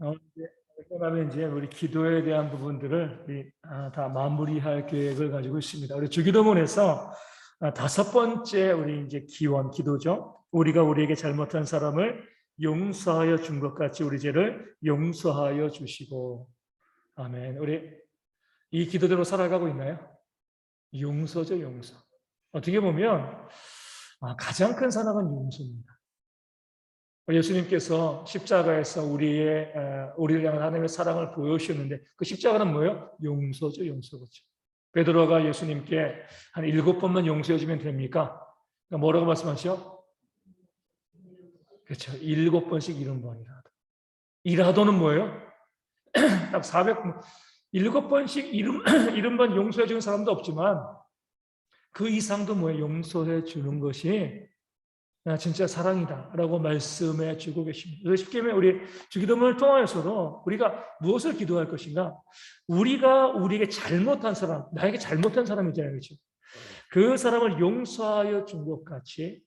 이제 그다음에 이제 우리 기도에 대한 부분들을 다 마무리할 계획을 가지고 있습니다. 우리 주기도문에서 다섯 번째 우리 이제 기도죠. 우리가 우리에게 잘못한 사람을 용서하여 준 것 같이 우리 죄를 용서하여 주시고. 아멘. 우리 이 기도대로 살아가고 있나요? 용서죠, 용서. 어떻게 보면 가장 큰 사랑은 용서입니다. 예수님께서 십자가에서 우리를 향한 하나님의 사랑을 보여주셨는데 그 십자가는 뭐예요? 용서죠, 용서. 그렇죠. 베드로가 예수님께 한 7번만 용서해주면 됩니까? 그러니까 뭐라고 말씀하시죠? 그렇죠. 7번씩 70번이라도. 이라도는 뭐예요? 딱 7번씩 70번 용서해주는 사람도 없지만 그 이상도 뭐예요? 용서해주는 것이 진짜 사랑이다라고 말씀해 주고 계십니다. 그래서 쉽게 말하면 우리 주기도문을 통하여서도 우리가 무엇을 기도할 것인가? 우리가 우리에게 잘못한 사람, 나에게 잘못한 사람이잖아요. 그렇죠? 그 사람을 용서하여 준 것 같이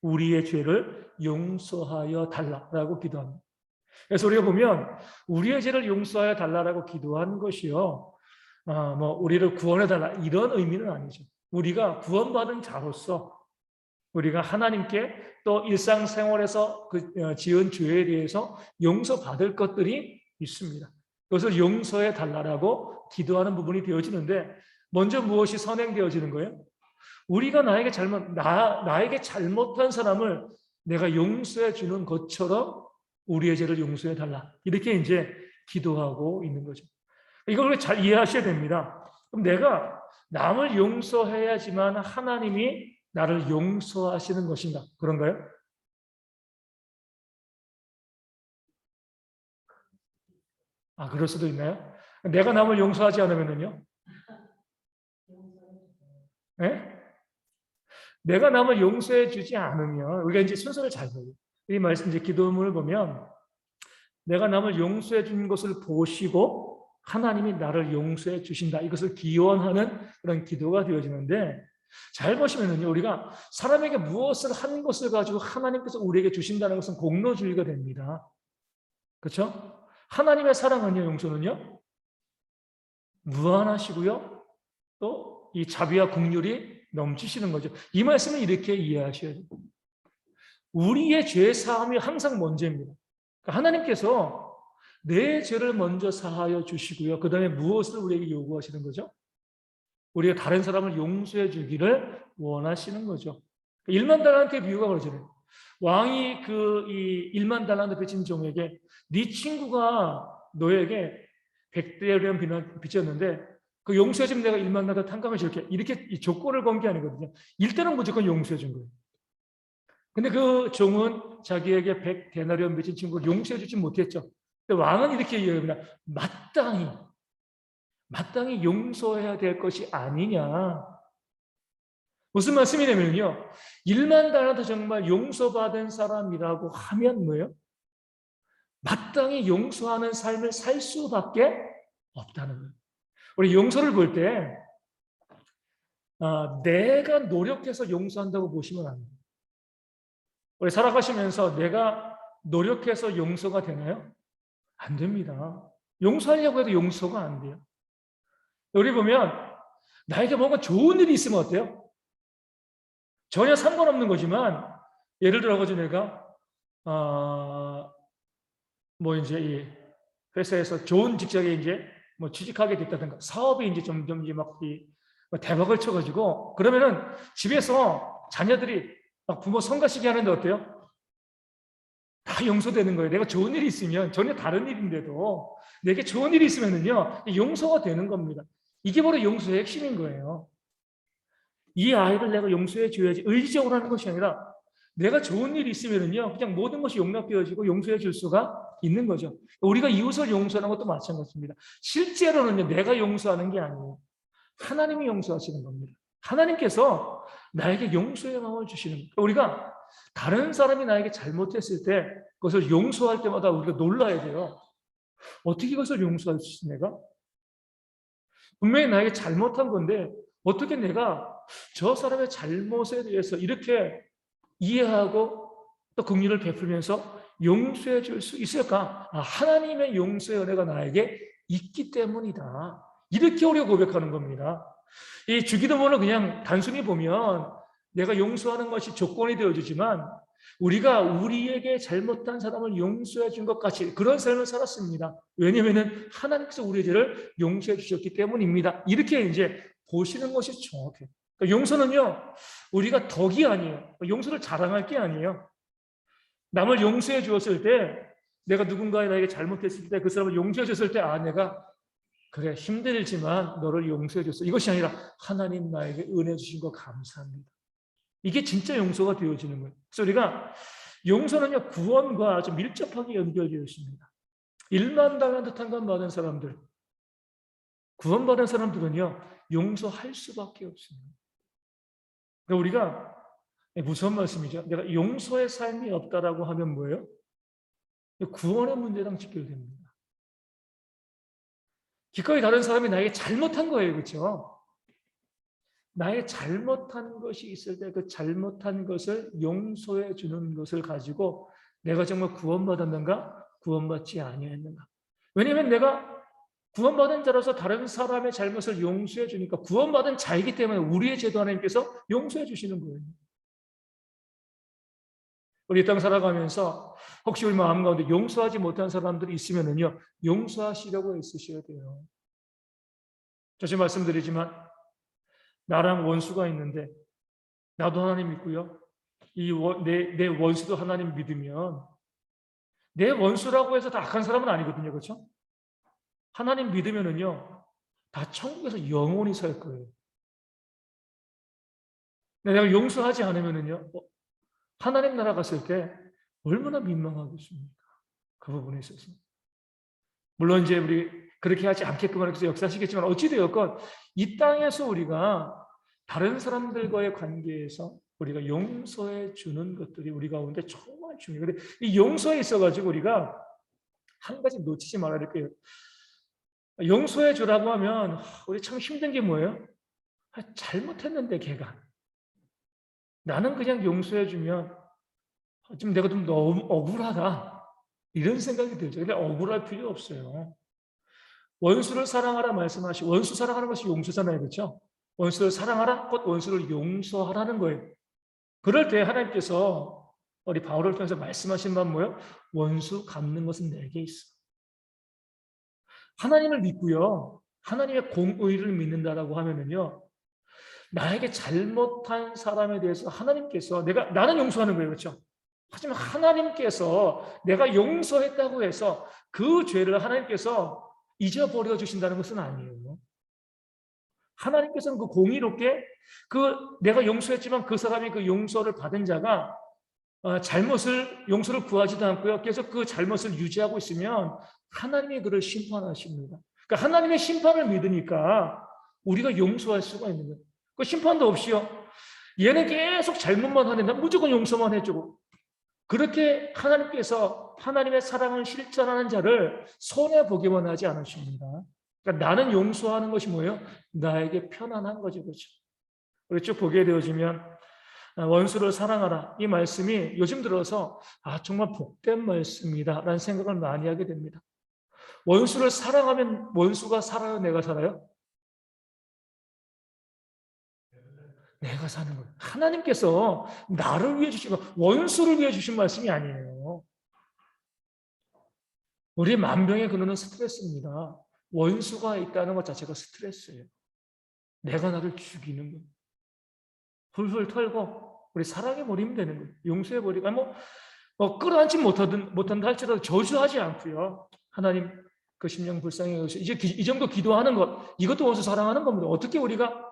우리의 죄를 용서하여 달라라고 기도합니다. 그래서 우리가 보면 우리의 죄를 용서하여 달라라고 기도하는 것이요, 우리를 구원해 달라 이런 의미는 아니죠. 우리가 구원받은 자로서 우리가 하나님께 또 일상생활에서 지은 죄에 대해서 용서받을 것들이 있습니다. 그것을 용서해 달라고 기도하는 부분이 되어지는데 먼저 무엇이 선행되어지는 거예요? 우리가 나에게 잘못한 사람을 내가 용서해 주는 것처럼 우리의 죄를 용서해 달라. 이렇게 이제 기도하고 있는 거죠. 이걸 잘 이해하셔야 됩니다. 그럼 내가 남을 용서해야지만 하나님이 나를 용서하시는 것인가? 그런가요? 그럴 수도 있나요? 내가 남을 용서하지 않으면요? 네? 내가 남을 용서해 주지 않으면 우리가 이제 순서를 잘 봐요. 이 말씀 이제 기도문을 보면 내가 남을 용서해 준 것을 보시고 하나님이 나를 용서해 주신다. 이것을 기원하는 그런 기도가 되어지는데 잘 보시면은요, 우리가 사람에게 무엇을 한 것을 가지고 하나님께서 우리에게 주신다는 것은 공로주의가 됩니다. 그렇죠? 하나님의 사랑은요, 용서는요, 무한하시고요, 또 이 자비와 긍휼이 넘치시는 거죠. 이 말씀을 이렇게 이해하셔야 돼요. 우리의 죄 사함이 항상 먼저입니다. 그러니까 하나님께서 내 죄를 먼저 사하여 주시고요, 그 다음에 무엇을 우리에게 요구하시는 거죠? 우리가 다른 사람을 용서해 주기를 원하시는 거죠. 1만 달란트의 비유가 그러잖아요. 왕이 이 1만 달란트 빚진 종에게 네 친구가 너에게 100데나리온 빚졌는데 그 용서해 주면 내가 1만 달란트 탕감해 줄게. 이렇게 조건을 건 게 아니거든요. 일단은 무조건 용서해 준 거예요. 근데 그 종은 자기에게 100데나리온 빚진 친구를 용서해 주지 못했죠. 근데 왕은 이렇게 이야기합니다. 마땅히 용서해야 될 것이 아니냐. 무슨 말씀이냐면요, 1만 달란트 정말 용서받은 사람이라고 하면 뭐예요? 마땅히 용서하는 삶을 살 수밖에 없다는 거예요. 우리 용서를 볼 때 내가 노력해서 용서한다고 보시면 안 돼요. 우리 살아가시면서 내가 노력해서 용서가 되나요? 안 됩니다. 용서하려고 해도 용서가 안 돼요. 우리 보면 나에게 뭔가 좋은 일이 있으면 어때요? 전혀 상관없는 거지만 예를 들어 가지고 내가 이제 이 회사에서 좋은 직장에 이제 취직하게 됐다든가 사업이 이제 점점 이제 막 대박을 쳐가지고 그러면은 집에서 자녀들이 막 부모 성가시게 하는데 어때요? 다 용서되는 거예요. 내가 좋은 일이 있으면 전혀 다른 일인데도 내게 좋은 일이 있으면은요 용서가 되는 겁니다. 이게 바로 용서의 핵심인 거예요. 이 아이를 내가 용서해 줘야지 의지적으로 하는 것이 아니라 내가 좋은 일이 있으면은요 그냥 모든 것이 용납되어지고 용서해 줄 수가 있는 거죠. 우리가 이웃을 용서하는 것도 마찬가지입니다. 실제로는요 내가 용서하는 게 아니에요. 하나님이 용서하시는 겁니다. 하나님께서 나에게 용서의 마음을 주시는 거예요. 우리가 다른 사람이 나에게 잘못했을 때 그것을 용서할 때마다 우리가 놀라야 돼요. 어떻게 그것을 용서할 수 있어 내가? 분명히 나에게 잘못한 건데 어떻게 내가 저 사람의 잘못에 대해서 이렇게 이해하고 또 긍휼을 베풀면서 용서해 줄 수 있을까? 하나님의 용서의 은혜가 나에게 있기 때문이다. 이렇게 우리가 고백하는 겁니다. 이 주기도문을 그냥 단순히 보면 내가 용서하는 것이 조건이 되어주지만 우리가 우리에게 잘못한 사람을 용서해 준 것 같이 그런 삶을 살았습니다. 왜냐하면 하나님께서 우리의 죄를 용서해 주셨기 때문입니다. 이렇게 이제 보시는 것이 정확해요. 그러니까 용서는요, 우리가 덕이 아니에요. 용서를 자랑할 게 아니에요. 남을 용서해 주었을 때, 내가 누군가에게 잘못했을 때, 그 사람을 용서해 줬을 때, 내가 그래 힘들지만 너를 용서해 줬어. 이것이 아니라 하나님 나에게 은혜 주신 거 감사합니다. 이게 진짜 용서가 되어지는 거예요. 그래서 우리가 용서는요, 구원과 좀 밀접하게 연결되어 있습니다. 일만 당한 듯한 건 많은 사람들, 구원받은 사람들은요, 용서할 수밖에 없습니다. 그러니까 우리가 무서운 말씀이죠. 내가 용서의 삶이 없다라고 하면 뭐예요? 구원의 문제랑 직결됩니다. 기꺼이 다른 사람이 나에게 잘못한 거예요. 그렇죠? 나의 잘못한 것이 있을 때 그 잘못한 것을 용서해 주는 것을 가지고 내가 정말 구원받았는가? 구원받지 아니했는가? 왜냐하면 내가 구원받은 자로서 다른 사람의 잘못을 용서해 주니까 구원받은 자이기 때문에 우리의 죄도 하나님께서 용서해 주시는 거예요. 우리 이 땅 살아가면서 혹시 우리 마음 가운데 용서하지 못한 사람들이 있으면은요, 용서하시려고 애쓰셔야 돼요. 다시 말씀드리지만 나랑 원수가 있는데 나도 하나님 믿고요. 내 원수도 하나님 믿으면 내 원수라고 해서 다 악한 사람은 아니거든요. 그렇죠? 하나님 믿으면은요. 다 천국에서 영원히 살 거예요. 내가 용서하지 않으면은요. 하나님 나라 갔을 때 얼마나 민망하겠습니까? 그 부분에 있어서. 물론 이제 우리 그렇게 하지 않게끔 하나님께서 역사하시겠지만 어찌되었건 이 땅에서 우리가 다른 사람들과의 관계에서 우리가 용서해 주는 것들이 우리 가운데 정말 중요해요. 근데 이 용서에 있어가지고 우리가 한 가지 놓치지 말아야 될 거예요. 용서해 주라고 하면 우리 참 힘든 게 뭐예요? 잘못했는데 걔가. 나는 그냥 용서해 주면 지금 내가 좀 너무 억울하다. 이런 생각이 들죠. 근데 억울할 필요 없어요. 원수를 사랑하라 말씀하시고 원수 사랑하는 것이 용서잖아요. 그렇죠? 원수를 사랑하라, 곧 원수를 용서하라는 거예요. 그럴 때 하나님께서 우리 바울을 통해서 말씀하신 바는 뭐예요? 원수 갚는 것은 내게 있어. 하나님을 믿고요. 하나님의 공의를 믿는다라고 하면은요. 나에게 잘못한 사람에 대해서 하나님께서 나는 용서하는 거예요. 그렇죠? 하지만 하나님께서 내가 용서했다고 해서 그 죄를 하나님께서 잊어버려 주신다는 것은 아니에요. 하나님께서는 그 공의롭게 내가 용서했지만 그 사람이 그 용서를 받은 자가 용서를 구하지도 않고요. 계속 그 잘못을 유지하고 있으면 하나님이 그를 심판하십니다. 그러니까 하나님의 심판을 믿으니까 우리가 용서할 수가 있는 거예요. 그 심판도 없이요. 얘는 계속 잘못만 하네. 난 무조건 용서만 해주고. 그렇게 하나님께서 하나님의 사랑을 실천하는 자를 손해보기만 하지 않으십니다. 그러니까 나는 용서하는 것이 뭐예요? 나에게 편안한 거죠. 그렇죠? 우리 쭉 보게 되어지면 원수를 사랑하라. 이 말씀이 요즘 들어서 정말 복된 말씀이다 라는 생각을 많이 하게 됩니다. 원수를 사랑하면 원수가 살아요? 내가 살아요? 내가 사는 거예요. 하나님께서 나를 위해 주신 거, 원수를 위해 주신 말씀이 아니에요. 우리 만병의 근원은 스트레스입니다. 원수가 있다는 것 자체가 스트레스예요. 내가 나를 죽이는 거예요. 훌훌 털고 우리 사랑해버리면 되는 거예요. 용서해버리고 끌어안지 못한다 할지라도 저주하지 않고요. 하나님 그 심령 불쌍히 여기서 이제 이 정도 기도하는 것, 이것도 원수 사랑하는 겁니다. 어떻게 우리가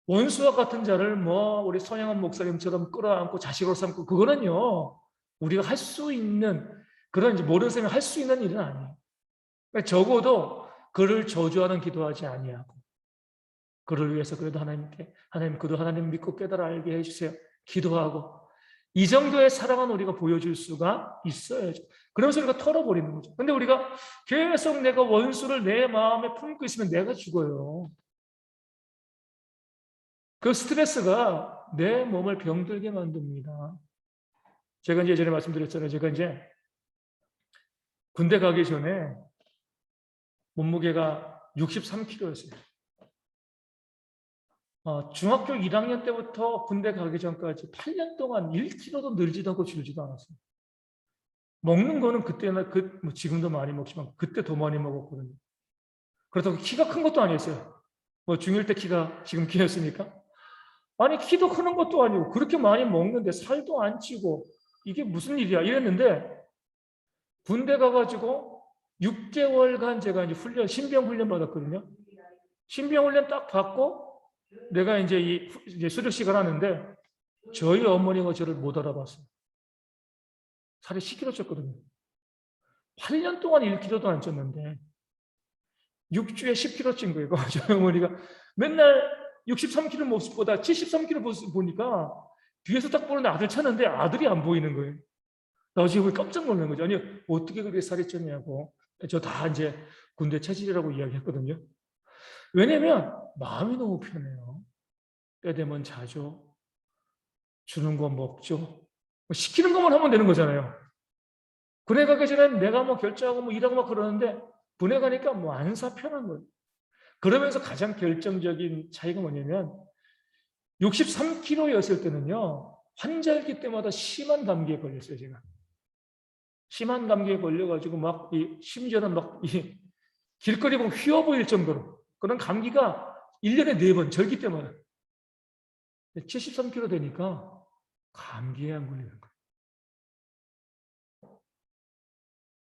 원수와 같은 자를 우리 손양원 목사님처럼 끌어안고 자식으로 삼고, 그거는요, 우리가 할 수 있는, 그런 이제 모든 사람이 할 수 있는 일은 아니에요. 그러니까 적어도 그를 저주하는 기도하지 아니하고, 그를 위해서 그래도 하나님, 그도 하나님 믿고 깨달아 알게 해주세요. 기도하고, 이 정도의 사랑은 우리가 보여줄 수가 있어야죠. 그러면서 우리가 털어버리는 거죠. 근데 우리가 계속 내가 원수를 내 마음에 품고 있으면 내가 죽어요. 그 스트레스가 내 몸을 병들게 만듭니다. 제가 이제 예전에 말씀드렸잖아요. 제가 이제 군대 가기 전에 몸무게가 63kg였어요. 중학교 1학년 때부터 군대 가기 전까지 8년 동안 1kg도 늘지도 않고 줄지도 않았어요. 먹는 거는 그때나 뭐 지금도 많이 먹지만 그때 더 많이 먹었거든요. 그렇다고 키가 큰 것도 아니었어요. 뭐 중1 때 키가 지금 키였으니까. 아니 키도 크는 것도 아니고 그렇게 많이 먹는데 살도 안 찌고 이게 무슨 일이야 이랬는데 군대 가가지고 6개월간 제가 이제 신병 훈련 받았거든요. 신병 훈련 딱 받고 내가 이제 수료 시간 하는데 저희 어머니가 저를 못 알아봤어요. 살이 10kg 쪘거든요. 8년 동안 1kg도 안 쪘는데 6주에 10kg 찐 거예요. 저희 어머니가 맨날 63kg 모습보다 73kg 모습 보니까 뒤에서 딱 보는데 아들 찾는데 아들이 안 보이는 거예요. 나 지금 깜짝 놀란 거죠. 아니 어떻게 그렇게 살이 쪘냐고. 저 다 이제 군대 체질이라고 이야기했거든요. 왜냐면 마음이 너무 편해요. 때 되면 자죠. 주는 거 먹죠. 시키는 것만 하면 되는 거잖아요. 군에 가기 전에 내가 뭐 결정하고 뭐 일하고 막 그러는데 군에 가니까 뭐 안사 편한 거예요. 그러면서 가장 결정적인 차이가 뭐냐면 63kg였을 때는요. 환절기 때마다 심한 감기에 걸렸어요. 제가. 심한 감기에 걸려가지고 막 심지어는 막 길거리 보면 휘어 보일 정도로 그런 감기가 1년에 4번 절기 때마다 73kg 되니까 감기에 안 걸리는 거예요.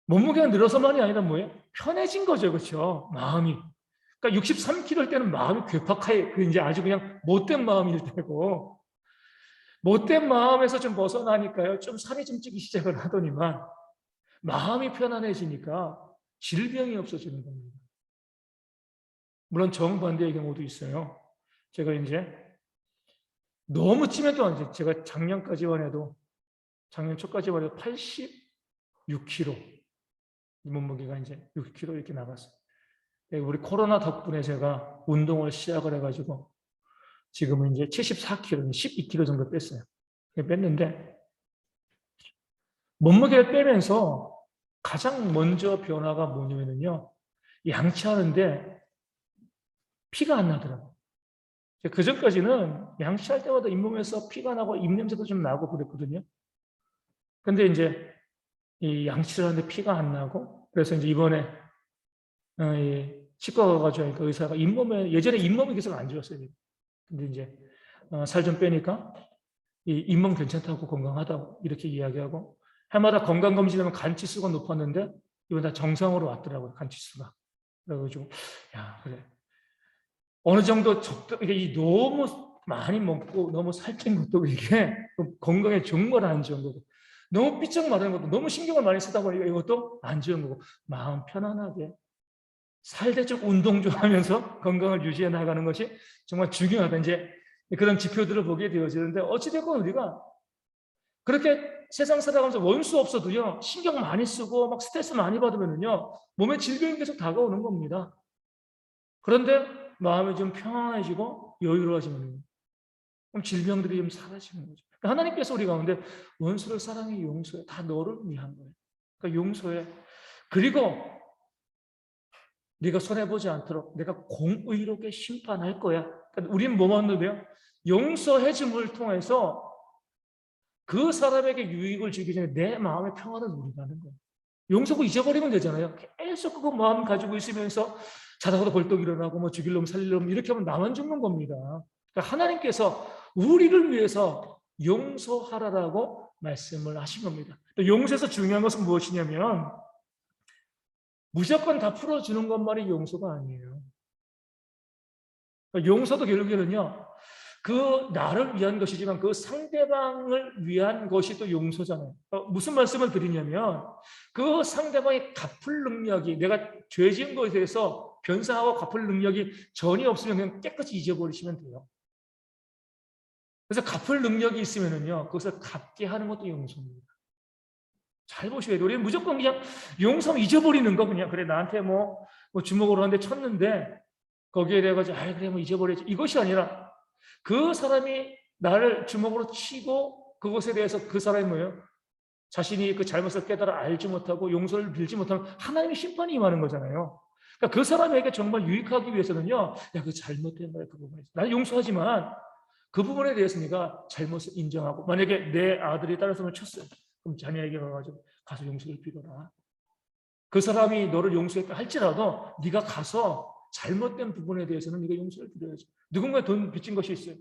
몸무게가 늘어서만이 아니라 뭐예요? 편해진 거죠. 그렇죠? 마음이. 그러니까 63kg일 때는 마음이 괴팍하게 이제 아주 그냥 못된 마음일 때고 못된 마음에서 좀 벗어나니까요. 좀 살이 좀 찌기 시작을 하더니만 마음이 편안해지니까 질병이 없어지는 겁니다. 물론 정반대의 경우도 있어요. 제가 이제 너무 찌면 또 이제 제가 작년까지만 해도 작년 초까지만 해도 86kg 몸무게가 이제 6kg 이렇게 나갔어요. 우리 코로나 덕분에 제가 운동을 시작을 해가지고 지금은 이제 74kg, 12kg 정도 뺐어요. 뺐는데 몸무게를 빼면서 가장 먼저 변화가 뭐냐면요. 양치하는데 피가 안 나더라고요. 그 전까지는 양치할 때마다 잇몸에서 피가 나고 입냄새도 좀 나고 그랬거든요. 근데 이제 이 양치를 하는데 피가 안 나고 그래서 이제 이번에 치과 가가지고 그 의사가 잇몸에 예전에 잇몸이 계속 안 좋았어요. 근데 이제 살 좀 빼니까 이 잇몸 괜찮다고 건강하다고 이렇게 이야기하고 해마다 건강검진하면 간 치수가 높았는데 이번 다 정상으로 왔더라고요. 간 치수가. 그래가지고 야 그래 어느 정도 이게 너무 많이 먹고 너무 살찐 것도 이게 건강에 정말 안 좋은 거고 너무 삐쩍 마른 것도 너무 신경을 많이 쓰다 보니까 이것도 안 좋은 거고 마음 편안하게 살대 좀 운동 좀 하면서 건강을 유지해 나가는 것이 정말 중요하다. 이제 그런 지표들을 보게 되어지는데 어찌됐건 우리가 그렇게 세상 살아가면서 원수 없어도요 신경 많이 쓰고 막 스트레스 많이 받으면요 몸에 질병이 계속 다가오는 겁니다. 그런데 마음이 좀 평안해지고 여유로워지면 그럼 질병들이 좀 사라지는 거죠. 그러니까 하나님께서 우리 가운데 원수를 사랑해 용서해 다 너를 위한 거예요. 그러니까 용서해. 그리고 네가 손해보지 않도록 내가 공의롭게 심판할 거야. 그러니까 우리는 뭐만 넣어요? 용서해줌을 통해서 그 사람에게 유익을 주기 전에 내 마음의 평안을 누리는 거예요. 용서고 잊어버리면 되잖아요. 계속 그거 마음 가지고 있으면서 자다가도 벌떡 일어나고 뭐 죽일 놈 살릴 놈 이렇게 하면 나만 죽는 겁니다. 그러니까 하나님께서 우리를 위해서 용서하라라고 말씀을 하신 겁니다. 용서에서 중요한 것은 무엇이냐면 무조건 다 풀어주는 것만이 용서가 아니에요. 그러니까 용서도 결국에는요. 그 나를 위한 것이지만 그 상대방을 위한 것이 또 용서잖아요. 무슨 말씀을 드리냐면 그 상대방이 갚을 능력이 내가 죄 지은 것에 대해서 변상하고 갚을 능력이 전혀 없으면 그냥 깨끗이 잊어버리시면 돼요. 그래서 갚을 능력이 있으면은요 그것을 갚게 하는 것도 용서입니다. 잘 보셔야 돼요. 우리는 무조건 그냥 용서하면 잊어버리는 거 그냥 그래 나한테 뭐 주먹으로 한 대 쳤는데 거기에 대해 가지고 그래 뭐 잊어버리지 이것이 아니라 그 사람이 나를 주먹으로 치고 그것에 대해서 그 사람이 뭐예요? 자신이 그 잘못을 깨달아 알지 못하고 용서를 빌지 못하면 하나님의 심판이 임하는 거잖아요. 그러니까 그 사람에게 정말 유익하기 위해서는요, 야, 그 잘못된 거야, 그 부분에. 나는 용서하지만 그 부분에 대해서 네가 잘못을 인정하고, 만약에 내 아들이 다른 사람을 쳤어요. 그럼 자녀에게 가서 용서를 빌어라. 그 사람이 너를 용서했다 할지라도 네가 가서 잘못된 부분에 대해서는 네가 용서를 빌어야지. 누군가 돈 빚진 것이 있어요.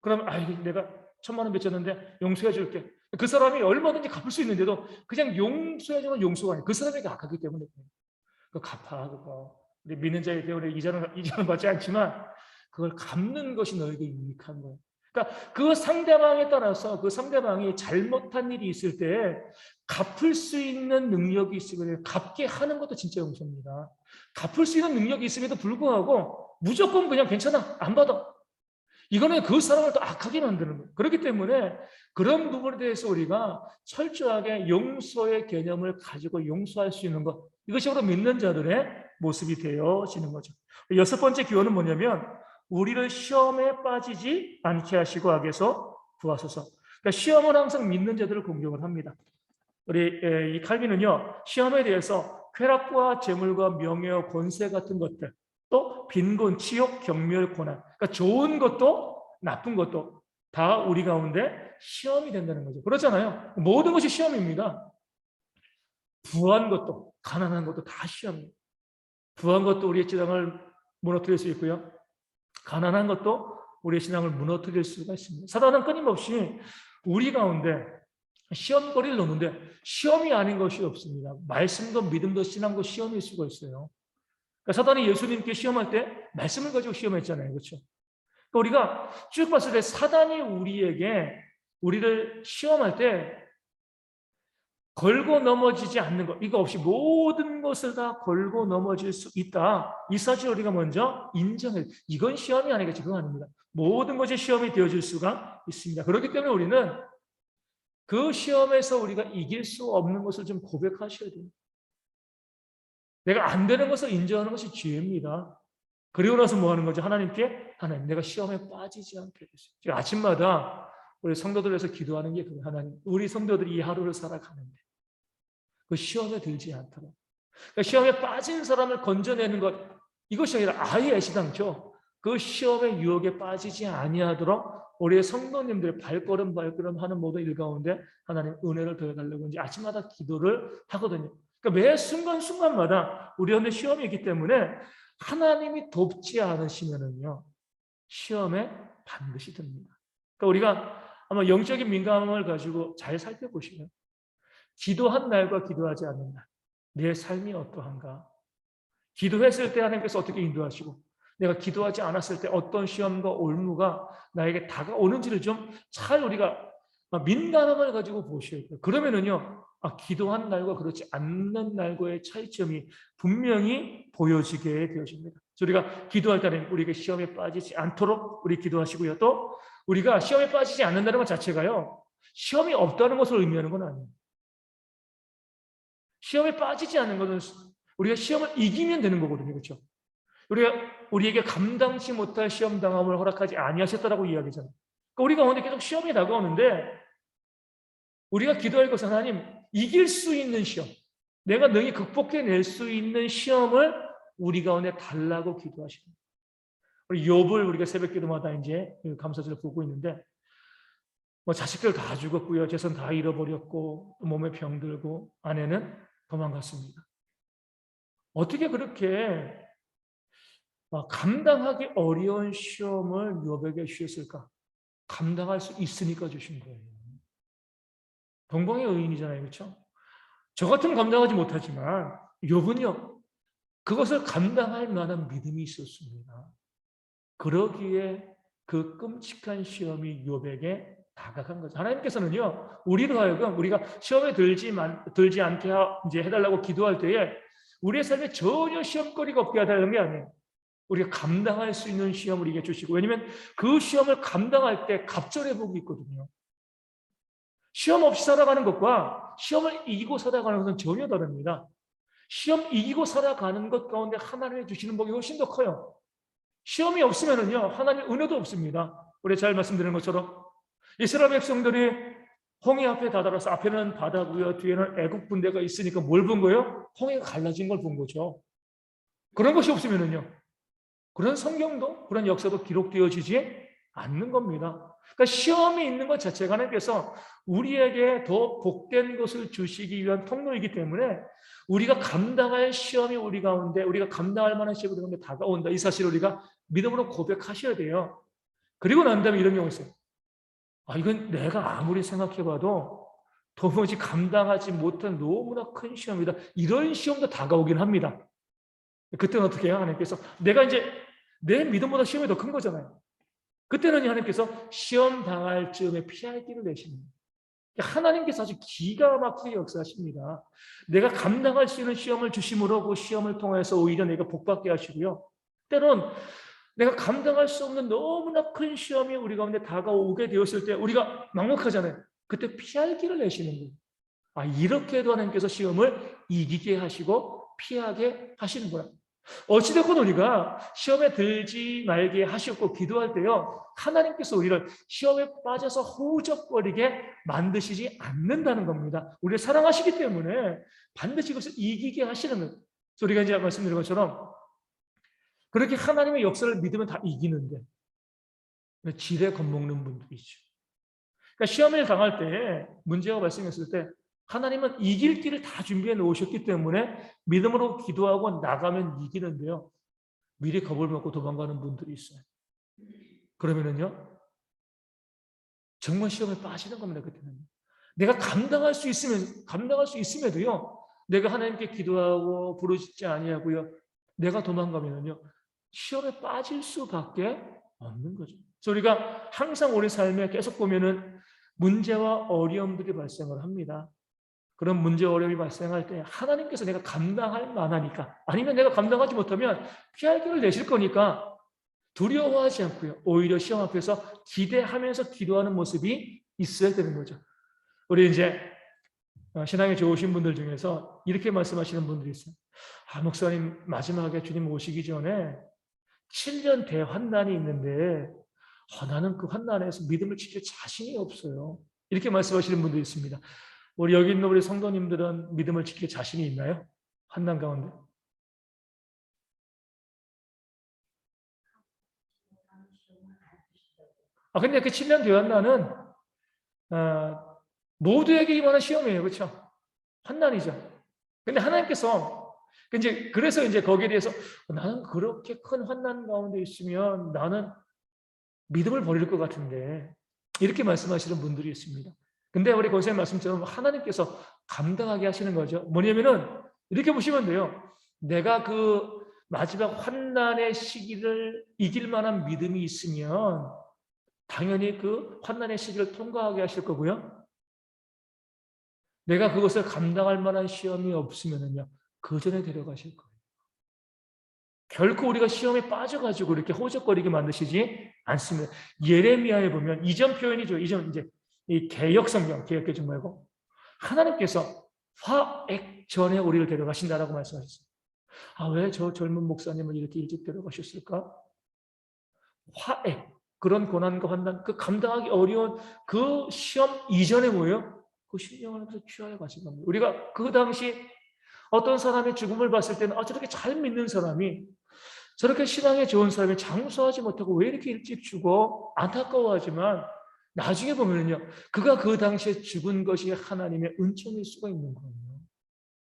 그러면 내가 1,000만 원 빚졌는데 용서해 줄게. 그 사람이 얼마든지 갚을 수 있는데도 그냥 용서해 주는 용서가 아니에요. 그 사람에게 악하기 때문에 그 갚아. 그거 우리 믿는 자에 대해 이자는 받지 않지만 그걸 갚는 것이 너에게 유익한 거예요. 그러니까 그 상대방에 따라서 그 상대방이 잘못한 일이 있을 때 갚을 수 있는 능력이 있으면 갚게 하는 것도 진짜 용서입니다. 갚을 수 있는 능력이 있음에도 불구하고 무조건 그냥 괜찮아, 안 받아. 이거는 그 사람을 더 악하게 만드는 거예요. 그렇기 때문에 그런 부분에 대해서 우리가 철저하게 용서의 개념을 가지고 용서할 수 있는 것, 이것이 바로 믿는 자들의 모습이 되어지는 거죠. 6번째 기원은 뭐냐면 우리를 시험에 빠지지 않게 하시고 악에서 구하소서. 그러니까 시험은 항상 믿는 자들을 공격을 합니다. 우리 이 칼빈은요, 시험에 대해서 쾌락과 재물과 명예와 권세 같은 것들, 또 빈곤, 치욕, 경멸, 고난, 그러니까 좋은 것도 나쁜 것도 다 우리 가운데 시험이 된다는 거죠. 그렇잖아요. 모든 것이 시험입니다. 부한 것도 가난한 것도 다 시험이에요. 부한 것도 우리의 신앙을 무너뜨릴 수 있고요. 가난한 것도 우리의 신앙을 무너뜨릴 수가 있습니다. 사단은 끊임없이 우리 가운데 시험거리를 놓는데 시험이 아닌 것이 없습니다. 말씀도 믿음도 신앙도 시험일 수가 있어요. 그러니까 사단이 예수님께 시험할 때 말씀을 가지고 시험했잖아요. 그렇죠? 그러니까 우리가 쭉 봤을 때 사단이 우리를 시험할 때 걸고 넘어지지 않는 것, 이거 없이 모든 것을 다 걸고 넘어질 수 있다. 이 사실을 우리가 먼저 인정해요. 이건 시험이 아니겠지. 그건 아닙니다. 모든 것이 시험이 되어질 수가 있습니다. 그렇기 때문에 우리는 그 시험에서 우리가 이길 수 없는 것을 좀 고백하셔야 돼요. 내가 안 되는 것을 인정하는 것이 지혜입니다. 그리고 나서 뭐 하는 거죠? 하나님께, 하나님, 내가 시험에 빠지지 않게 해주세요. 아침마다 우리 성도들에서 기도하는 게 그거예요. 하나님, 우리 성도들이 이 하루를 살아가는데 그 시험에 들지 않도록. 그러니까 시험에 빠진 사람을 건져내는 것, 이것이 아니라 아예 애시당초 그 시험의 유혹에 빠지지 아니하도록 우리의 성도님들의 발걸음 하는 모든 일 가운데 하나님 은혜를 더해달라고 이제 아침마다 기도를 하거든요. 그러니까 매 순간순간마다 우리 안에 시험이 있기 때문에 하나님이 돕지 않으시면은요, 시험에 반드시 듭니다. 그러니까 우리가 아마 영적인 민감함을 가지고 잘 살펴보시면 기도한 날과 기도하지 않는 날, 내 삶이 어떠한가? 기도했을 때 하나님께서 어떻게 인도하시고 내가 기도하지 않았을 때 어떤 시험과 올무가 나에게 다가오는지를 좀 잘 우리가 민감함을 가지고 보셔야 돼요. 그러면은요, 기도한 날과 그렇지 않는 날과의 차이점이 분명히 보여지게 되어집니다. 우리가 기도할 때는 우리가 시험에 빠지지 않도록 우리 기도하시고요. 또 우리가 시험에 빠지지 않는다는 것 자체가요, 시험이 없다는 것을 의미하는 건 아니에요. 시험에 빠지지 않는 것은 우리가 시험을 이기면 되는 거거든요. 그렇죠? 우리에게 감당치 못할 시험 당함을 허락하지 아니하셨다라고 이야기잖아요. 그러니까 우리 가운데 계속 시험이 다가오는데 우리가 기도할 것은 하나님, 이길 수 있는 시험, 내가 능히 극복해낼 수 있는 시험을 우리 가운데 달라고 기도하시는 거예요. 우리 욥을 우리가 새벽기도마다 이제 감사절을 보고 있는데 자식들 다 죽었고요, 재산 다 잃어버렸고 몸에 병들고 아내는 도망갔습니다. 어떻게 그렇게 감당하기 어려운 시험을 욥에게 주셨을까? 감당할 수 있으니까 주신 거예요. 동방의 의인이잖아요. 그렇죠? 저 같으면 감당하지 못하지만 욥은요, 그것을 감당할 만한 믿음이 있었습니다. 그러기에 그 끔찍한 시험이 욥에게 다가간 거죠. 하나님께서는요, 우리로 하여금 우리가 시험에 들지 않게 이제 해달라고 기도할 때에 우리의 삶에 전혀 시험거리가 없게 해달라는 게 아니에요. 우리가 감당할 수 있는 시험을 이겨 주시고, 왜냐하면 그 시험을 감당할 때 갑절의 복이 있거든요. 시험 없이 살아가는 것과 시험을 이기고 살아가는 것은 전혀 다릅니다. 시험 이기고 살아가는 것 가운데 하나님이 주시는 복이 훨씬 더 커요. 시험이 없으면은요, 하나님의 은혜도 없습니다. 우리 잘 말씀드린 것처럼 이스라엘 백성들이 홍해 앞에 다다라서 앞에는 바다고요, 뒤에는 애국 군대가 있으니까 뭘 본 거예요? 홍해가 갈라진 걸 본 거죠. 그런 것이 없으면은요, 그런 성경도 그런 역사도 기록되어지지 않는 겁니다. 그러니까 시험이 있는 것 자체가 하나님께서 우리에게 더 복된 것을 주시기 위한 통로이기 때문에 우리가 감당할 시험이 우리 가운데, 우리가 감당할 만한 시험이 우리 가운데 다가온다, 이 사실을 우리가 믿음으로 고백하셔야 돼요. 그리고 난 다음에 이런 경우 있어요. 이건 내가 아무리 생각해봐도 도무지 감당하지 못한 너무나 큰 시험이다, 이런 시험도 다가오긴 합니다. 그때는 어떻게 해요? 하나님께서 내가 이제 내 믿음보다 시험이 더 큰 거잖아요. 그때는 하나님께서 시험 당할 즈음에 피할 길을 내시는 거예요. 하나님께서 아주 기가 막히게 역사하십니다. 내가 감당할 수 있는 시험을 주심으로 그 시험을 통해서 오히려 내가 복받게 하시고요. 때론 내가 감당할 수 없는 너무나 큰 시험이 우리 가운데 다가오게 되었을 때 우리가 막막하잖아요. 그때 피할 길을 내시는 거예요. 이렇게도 하나님께서 시험을 이기게 하시고 피하게 하시는구나. 어찌됐건 우리가 시험에 들지 말게 하셨고 기도할 때요, 하나님께서 우리를 시험에 빠져서 허우적거리게 만드시지 않는다는 겁니다. 우리를 사랑하시기 때문에 반드시 그것을 이기게 하시는 거예요. 그래서 우리가 이제 말씀드린 것처럼 그렇게 하나님의 역사를 믿으면 다 이기는데 지레 겁먹는 분들이죠. 그러니까 시험을 당할 때, 문제가 발생했을 때 하나님은 이길 길을 다 준비해 놓으셨기 때문에 믿음으로 기도하고 나가면 이기는데요, 미리 겁을 먹고 도망가는 분들이 있어요. 그러면은요, 정말 시험에 빠지는 겁니다. 그때는 내가 감당할 수 있음에도요, 내가 하나님께 기도하고 부르짖지 아니하고요, 내가 도망가면은요, 시험에 빠질 수밖에 없는 거죠. 그래서 우리가 항상 우리 삶에 계속 보면은 문제와 어려움들이 발생을 합니다. 그런 문제 어려움이 발생할 때 하나님께서 내가 감당할 만하니까, 아니면 내가 감당하지 못하면 피할 길을 내실 거니까 두려워하지 않고요, 오히려 시험 앞에서 기대하면서 기도하는 모습이 있어야 되는 거죠. 우리 이제 신앙이 좋으신 분들 중에서 이렇게 말씀하시는 분들이 있어요. 목사님, 마지막에 주님 오시기 전에 7년 대환난이 있는데 나는 그 환난에서 믿음을 지킬 자신이 없어요. 이렇게 말씀하시는 분들이 있습니다. 우리 여기 있는 우리 성도님들은 믿음을 지킬 자신이 있나요? 환난 가운데. 근데 그 7년 대환난은 모두에게 임하는 시험이에요. 그렇죠? 환난이죠. 근데 하나님께서 그래서 이제 거기에 대해서 나는 그렇게 큰 환난 가운데 있으면 나는 믿음을 버릴 것 같은데, 이렇게 말씀하시는 분들이 있습니다. 근데 우리 권사님 말씀처럼 하나님께서 감당하게 하시는 거죠. 뭐냐면은 이렇게 보시면 돼요. 내가 그 마지막 환난의 시기를 이길 만한 믿음이 있으면 당연히 그 환난의 시기를 통과하게 하실 거고요. 내가 그것을 감당할 만한 시험이 없으면은요, 그 전에 데려가실 거예요. 결코 우리가 시험에 빠져가지고 이렇게 호적거리게 만드시지 않습니다. 예레미야에 보면 이전 표현이죠. 이전 이제 이 개역 성경, 개역개정 말고 하나님께서 화액 전에 우리를 데려가신다라고 말씀하셨어요. 왜 저 젊은 목사님을 이렇게 일찍 데려가셨을까? 화액, 그런 고난과 환난, 그 감당하기 어려운 그 시험 이전에 뭐예요? 그 심령을 하면서 취하여 가신 겁니다. 우리가 그 당시 어떤 사람의 죽음을 봤을 때는 저렇게 잘 믿는 사람이, 저렇게 신앙에 좋은 사람이 장수하지 못하고 왜 이렇게 일찍 죽어? 안타까워하지만 나중에 보면요, 그가 그 당시에 죽은 것이 하나님의 은총일 수가 있는 거예요.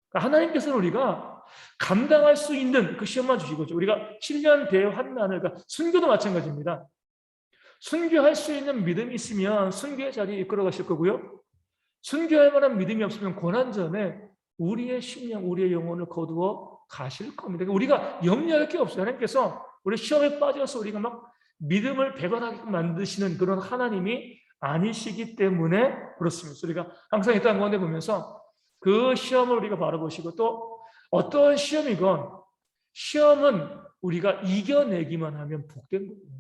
그러니까 하나님께서는 우리가 감당할 수 있는 그 시험만 주시고, 우리가 7년 대환난을, 그러니까 순교도 마찬가지입니다. 순교할 수 있는 믿음이 있으면 순교의 자리에 이끌어 가실 거고요. 순교할 만한 믿음이 없으면 고난 전에 우리의 심령, 우리의 영혼을 거두어 가실 겁니다. 그러니까 우리가 염려할 게 없어요. 하나님께서 우리 시험에 빠져서 우리가 막 믿음을 배반하게 만드시는 그런 하나님이 아니시기 때문에 그렇습니다. 우리가 항상 이 땅 가운데 보면서 그 시험을 우리가 바라보시고, 또 어떤 시험이건 시험은 우리가 이겨내기만 하면 복된 거예요.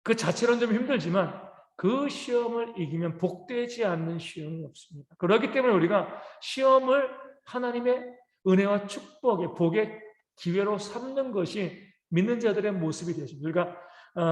그 자체로는 좀 힘들지만 그 시험을 이기면 복되지 않는 시험이 없습니다. 그렇기 때문에 우리가 시험을 하나님의 은혜와 축복의 복의 기회로 삼는 것이 믿는 자들의 모습이 되십니다. 우리가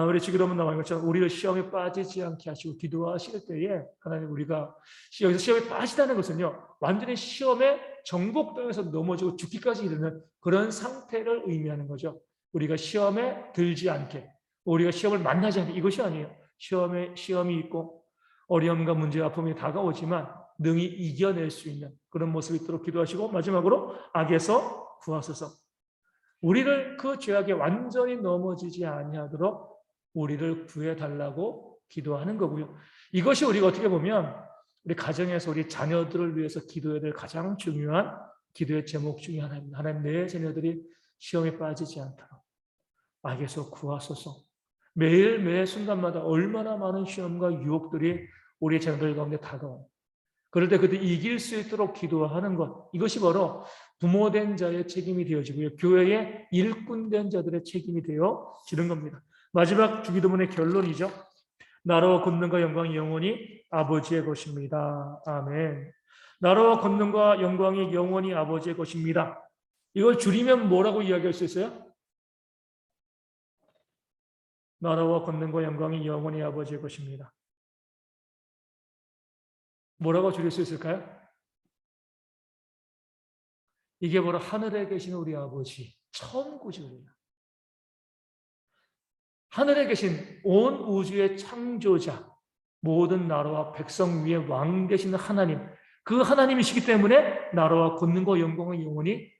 우리 지금 나와 있는 것처럼 우리를 시험에 빠지지 않게 하시고 기도하실 때에 하나님 우리가 여기서 시험에 빠지다는 것은요 완전히 시험에 정복당해서 넘어지고 죽기까지 이르는 그런 상태를 의미하는 거죠. 우리가 시험에 들지 않게, 우리가 시험을 만나지 않게, 이것이 아니에요. 시험이 있고 어려움과 문제, 아픔이 다가오지만 능히 이겨낼 수 있는 그런 모습이 있도록 기도하시고, 마지막으로 악에서 구하소서. 우리를 그 죄악에 완전히 넘어지지 아니하도록 우리를 구해달라고 기도하는 거고요. 이것이 우리가 어떻게 보면 우리 가정에서 우리 자녀들을 위해서 기도해야 될 가장 중요한 기도의 제목 중에 하나입니다. 하나님, 내 자녀들이 시험에 빠지지 않도록 악에서 구하소서. 매일 매 순간마다 얼마나 많은 시험과 유혹들이 우리 자녀들 가운데 다가와요. 그럴 때 그때 이길 수 있도록 기도하는 것, 이것이 바로 부모된 자의 책임이 되어지고요. 교회의 일꾼된 자들의 책임이 되어지는 겁니다. 마지막 주기도문의 결론이죠. 나라와 권능과 영광이 영원히 아버지의 것입니다. 아멘. 나라와 권능과 영광이 영원히 아버지의 것입니다. 이걸 줄이면 뭐라고 이야기할 수 있어요? 나라와 권능과 영광이 영원히 아버지의 것입니다. 뭐라고 줄일 수 있을까요? 이게 바로 하늘에 계신 우리 아버지, 천구주입니다. 하늘에 계신 온 우주의 창조자, 모든 나라와 백성 위에 왕 되시는 하나님, 그 하나님이시기 때문에 나라와 권능과 영광은 영원히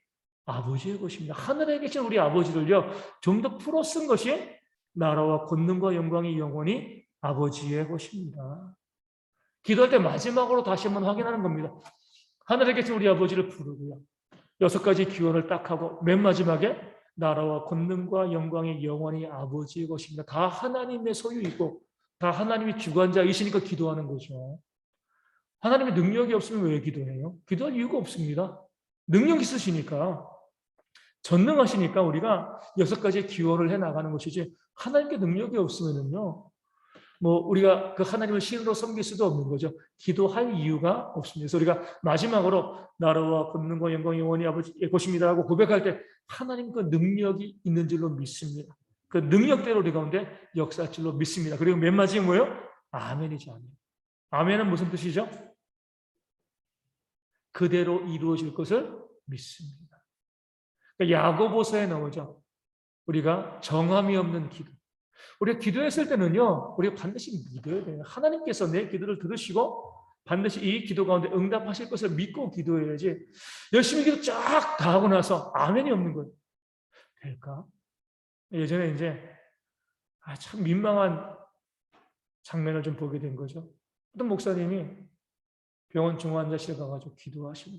아버지의 것입니다. 하늘에 계신 우리 아버지를요, 좀 더 풀어 쓴 것이 나라와 권능과 영광이 영원히 아버지의 것입니다. 기도할 때 마지막으로 다시 한번 확인하는 겁니다. 하늘에 계신 우리 아버지를 부르고요. 6가지 기원을 딱 하고 맨 마지막에 나라와 권능과 영광이 영원히 아버지의 것입니다. 다 하나님의 소유이고 다 하나님이 주관자이시니까 기도하는 거죠. 하나님의 능력이 없으면 왜 기도해요? 기도할 이유가 없습니다. 능력 있으시니까, 전능하시니까 우리가 6가지 기원을 해나가는 것이지, 하나님께 능력이 없으면은요, 우리가 그 하나님을 신으로 섬길 수도 없는 거죠. 기도할 이유가 없습니다. 그래서 우리가 마지막으로 나라와 권능과 영광이 영원히 아버지의 것입니다라고 고백할 때 하나님 그 능력이 있는 줄로 믿습니다. 그 능력대로 우리 가운데 역사할 줄로 믿습니다. 그리고 맨 마지막에 뭐예요? 아멘이죠. 아멘. 아멘은 무슨 뜻이죠? 그대로 이루어질 것을 믿습니다. 그러니까 야고보서에 나오죠. 우리가 정함이 없는 기도. 우리가 기도했을 때는요, 우리가 반드시 믿어야 돼요. 하나님께서 내 기도를 들으시고 반드시 이 기도 가운데 응답하실 것을 믿고 기도해야지, 열심히 기도 쫙 다 하고 나서 아멘이 없는 거예요. 될까? 예전에 이제 참 민망한 장면을 좀 보게 된 거죠. 어떤 목사님이 병원 중환자실에 가가지고 기도하시는,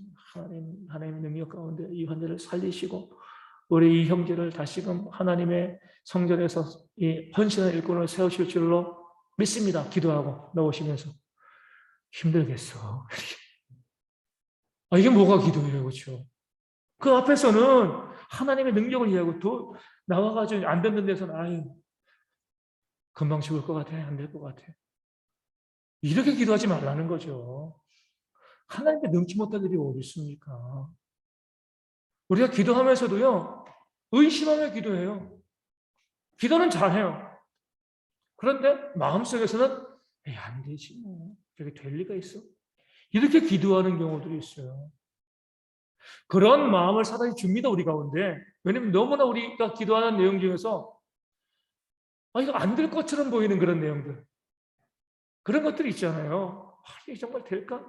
하나님의 능력 가운데 이 환자를 살리시고 우리 이 형제를 다시금 하나님의 성전에서 이 헌신의 일꾼을 세우실 줄로 믿습니다. 기도하고 나오시면서 힘들겠어. 이게 뭐가 기도예요, 그렇죠? 그 앞에서는 하나님의 능력을 이해하고 또 나와가지고 안 듣는 데서는 금방 죽을 것 같아, 안 될 것 같아. 이렇게 기도하지 말라는 거죠. 하나님께 능치 못할 일이 어디 있습니까? 우리가 기도하면서도요, 의심하며 기도해요. 기도는 잘해요. 그런데 마음속에서는 안 되지 뭐. 저게 될 리가 있어? 이렇게 기도하는 경우들이 있어요. 그런 마음을 사단이 줍니다, 우리 가운데. 왜냐면 너무나 우리가 기도하는 내용 중에서 이거 안 될 것처럼 보이는 그런 내용들. 그런 것들이 있잖아요. 이게 정말 될까?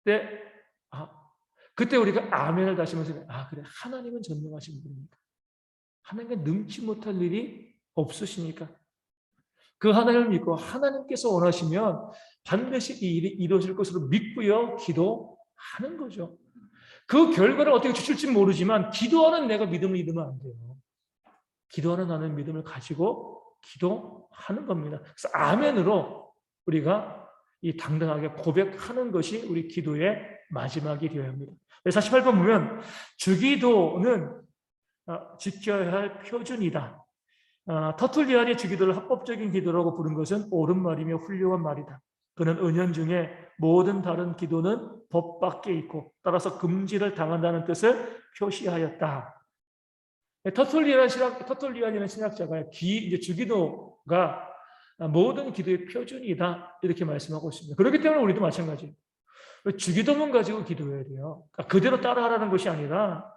네. 그때 우리가 아멘을 다시 하면서 그래, 하나님은 전능하신 분입니다. 하나님께 능치 못할 일이 없으시니까 그 하나님을 믿고 하나님께서 원하시면 반드시 이 일이 이루어질 것으로 믿고요, 기도하는 거죠. 그 결과를 어떻게 주실지 모르지만 기도하는 내가 믿음을 잃으면 안 돼요. 기도하는 나는 믿음을 가지고 기도하는 겁니다. 그래서 아멘으로 우리가 이 당당하게 고백하는 것이 우리 기도의 마지막이 되어야 합니다. 48번 보면 주기도는 지켜야 할 표준이다. 터툴리안이 주기도를 합법적인 기도라고 부른 것은 옳은 말이며 훌륭한 말이다. 그는 은연중에 모든 다른 기도는 법 밖에 있고 따라서 금지를 당한다는 뜻을 표시하였다. 터툴리안이라는 신학자가 이제 주기도가 모든 기도의 표준이다 이렇게 말씀하고 있습니다. 그렇기 때문에 우리도 마찬가지예요. 주기도문 가지고 기도해야 돼요. 그러니까 그대로 따라하라는 것이 아니라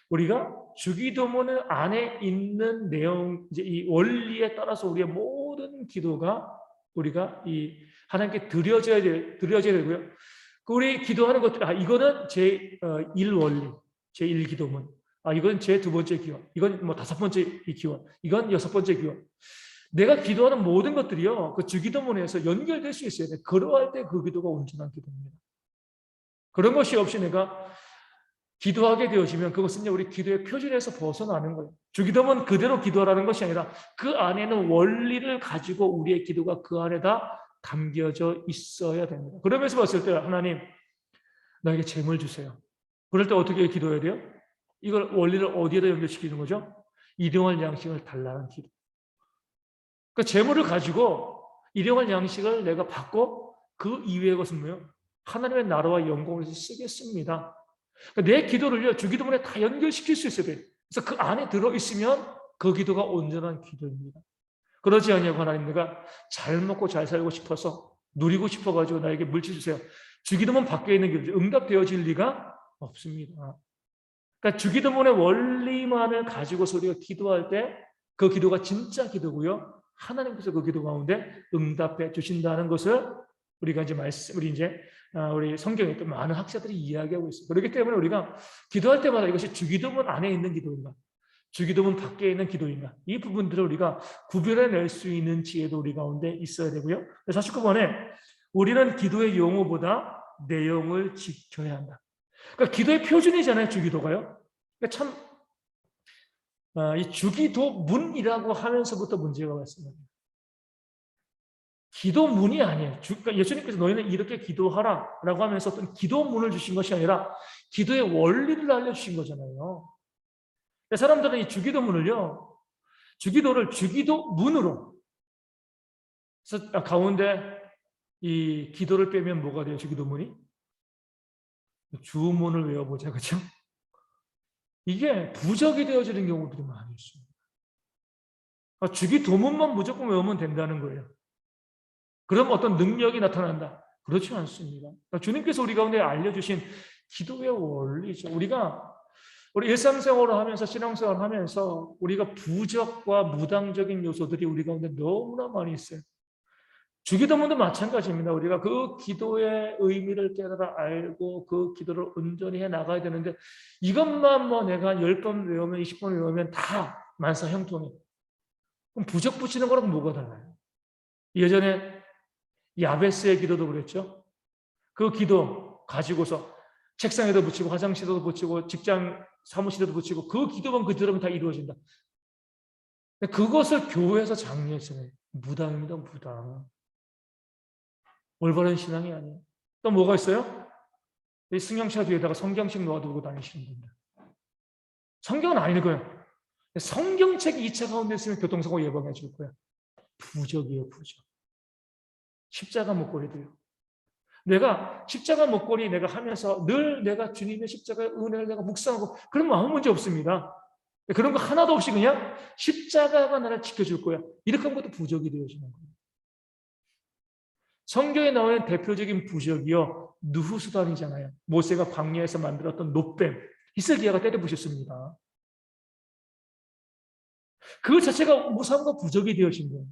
우리가 주기도문 안에 있는 내용, 이제 이 원리에 따라서 우리의 모든 기도가 우리가 이 하나님께 드려져야 되고요. 우리 기도하는 것들, 이거는 제 1원리, 제 1기도문. 이건 제 2번째 기원. 이건 뭐 5번째 기원. 이건 6번째 기원. 내가 기도하는 모든 것들이요, 그 주기도문에서 연결될 수 있어야 돼. 그러할 때 그 기도가 온전한 기도입니다. 그런 것이 없이 내가 기도하게 되어지면 그것은 우리 기도의 표준에서 벗어나는 거예요. 주기도문 그대로 기도하라는 것이 아니라 그 안에는 원리를 가지고 우리의 기도가 그 안에 다 담겨져 있어야 됩니다. 그러면서 봤을 때 하나님, 나에게 재물 주세요. 그럴 때 어떻게 기도해야 돼요? 이걸 원리를 어디에다 연결시키는 거죠? 일용할 양식을 달라는 기도. 그 재물을 가지고 일용할 양식을 내가 받고 그 이외의 것은 뭐예요? 하나님의 나라와 영광을 위해서 쓰겠습니다. 그러니까 내 기도를요, 주기도문에 다 연결시킬 수 있어야 돼요. 그래서 그 안에 들어있으면 그 기도가 온전한 기도입니다. 그러지 않냐고 하나님, 내가 잘 먹고 잘 살고 싶어서 누리고 싶어가지고 나에게 물질 주세요. 주기도문 밖에 있는 기도 응답되어질 리가 없습니다. 그러니까 주기도문의 원리만을 가지고서 우리가 기도할 때 그 기도가 진짜 기도고요. 하나님께서 그 기도 가운데 응답해 주신다는 것을 우리가 이제 우리 성경에 또 많은 학자들이 이야기하고 있어요. 그렇기 때문에 우리가 기도할 때마다 이것이 주기도문 안에 있는 기도인가, 주기도문 밖에 있는 기도인가, 이 부분들을 우리가 구별해낼 수 있는 지혜도 우리 가운데 있어야 되고요. 49번에 우리는 기도의 용어보다 내용을 지켜야 한다. 그러니까 기도의 표준이잖아요, 주기도가요. 그러니까 참 이 주기도문이라고 하면서부터 문제가 왔습니다. 기도문이 아니에요. 그러니까 예수님께서 너희는 이렇게 기도하라라고 하면서 어떤 기도문을 주신 것이 아니라 기도의 원리를 알려주신 거잖아요. 사람들은 이 주기도문을요, 주기도를 주기도문으로, 그래서 가운데 이 기도를 빼면 뭐가 돼요, 주기도문이? 주문을 외워보자, 그렇죠? 이게 부적이 되어지는 경우들이 많이 있습니다. 주기도문만 무조건 외우면 된다는 거예요. 그럼 어떤 능력이 나타난다? 그렇지 않습니다. 주님께서 우리 가운데 알려주신 기도의 원리죠. 우리 일상생활을 하면서, 신앙생활을 하면서 우리가 부적과 무당적인 요소들이 우리 가운데 너무나 많이 있어요. 주기도문도 마찬가지입니다. 우리가 그 기도의 의미를 깨달아 알고 그 기도를 온전히 해 나가야 되는데, 이것만 뭐 내가 10번 외우면 20번 외우면 다 만사형통해. 그럼 부적 붙이는 거랑 뭐가 달라요? 예전에 야베스의 기도도 그랬죠. 그 기도 가지고서 책상에도 붙이고 화장실에도 붙이고 직장 사무실에도 붙이고 그 기도만 그대로면 다 이루어진다. 그것을 교회에서 장려했잖아요. 무당입니다, 무당. 올바른 신앙이 아니에요. 또 뭐가 있어요? 이 승용차 뒤에다가 성경책 놓아두고 다니시는 분들. 성경은 안 읽어요. 성경책이 2차 가운데 있으면 교통사고 예방해 줄 거야. 부적이에요, 부적. 십자가 목걸이도요. 내가 십자가 목걸이 내가 하면서 늘 내가 주님의 십자가의 은혜를 내가 묵상하고 그러면 아무 문제 없습니다. 그런 거 하나도 없이 그냥 십자가가 나를 지켜줄 거야. 이렇게 하는 것도 부적이 되어지는 거예요. 성경에 나오는 대표적인 부적이요, 누후수단이잖아요. 모세가 광야에서 만들었던 놋뱀, 히스기야가 때려 부셨습니다. 그 자체가 무상과 부적이 되어진 거예요.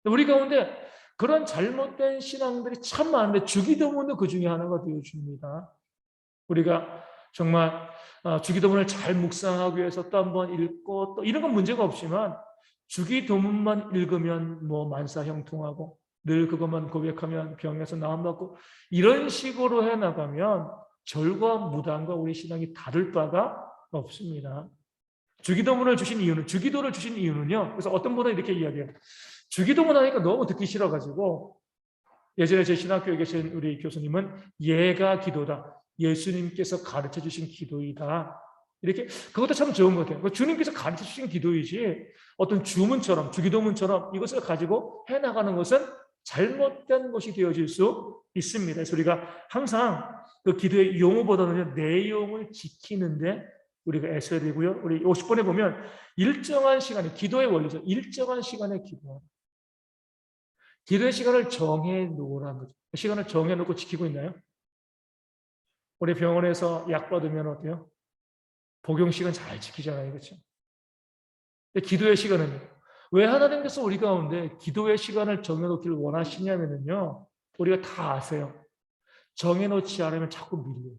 우리 가운데 그런 잘못된 신앙들이 참 많은데 주기도문도 그 중에 하나가 되어줍니다. 우리가 정말 주기도문을 잘 묵상하기 위해서 또 한번 읽고 또 이런 건 문제가 없지만 주기도문만 읽으면 뭐 만사형통하고 늘 그것만 고백하면 병에서 나음받고 이런 식으로 해나가면 절과 무당과 우리 신앙이 다를 바가 없습니다. 주기도문을 주신 이유는, 주기도를 주신 이유는요, 그래서 어떤 분은 이렇게 이야기해요. 주기도문 하니까 너무 듣기 싫어가지고 예전에 제 신학교에 계신 우리 교수님은 예가 기도다. 예수님께서 가르쳐 주신 기도이다. 이렇게, 그것도 참 좋은 것 같아요. 주님께서 가르쳐 주신 기도이지 어떤 주문처럼, 주기도문처럼 이것을 가지고 해나가는 것은 잘못된 것이 되어질 수 있습니다. 그래서 우리가 항상 그 기도의 용어보다는 내용을 지키는데 우리가 애써야 되고요. 우리 50번에 보면 일정한 시간에, 기도의 원리죠. 일정한 시간에 기도하라. 기도의 시간을 정해 놓으라는 거죠. 시간을 정해 놓고 지키고 있나요? 우리 병원에서 약 받으면 어때요? 복용 시간 잘 지키잖아요. 그렇죠? 근데 기도의 시간은요. 왜 하나님께서 우리 가운데 기도의 시간을 정해놓기를 원하시냐면요. 우리가 다 아세요. 정해놓지 않으면 자꾸 밀려요.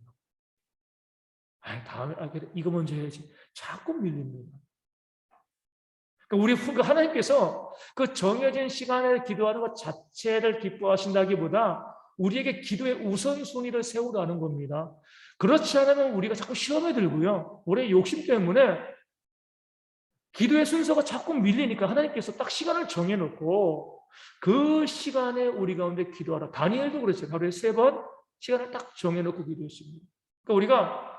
다음에, 그래, 이거 먼저 해야지. 자꾸 밀립니다. 그러니까 하나님께서 그 정해진 시간에 기도하는 것 자체를 기뻐하신다기보다 우리에게 기도의 우선순위를 세우라는 겁니다. 그렇지 않으면 우리가 자꾸 시험에 들고요. 우리의 욕심 때문에 기도의 순서가 자꾸 밀리니까 하나님께서 딱 시간을 정해놓고 그 시간에 우리 가운데 기도하라. 다니엘도 그랬어요. 하루에 3번 시간을 딱 정해놓고 기도했습니다. 그러니까 우리가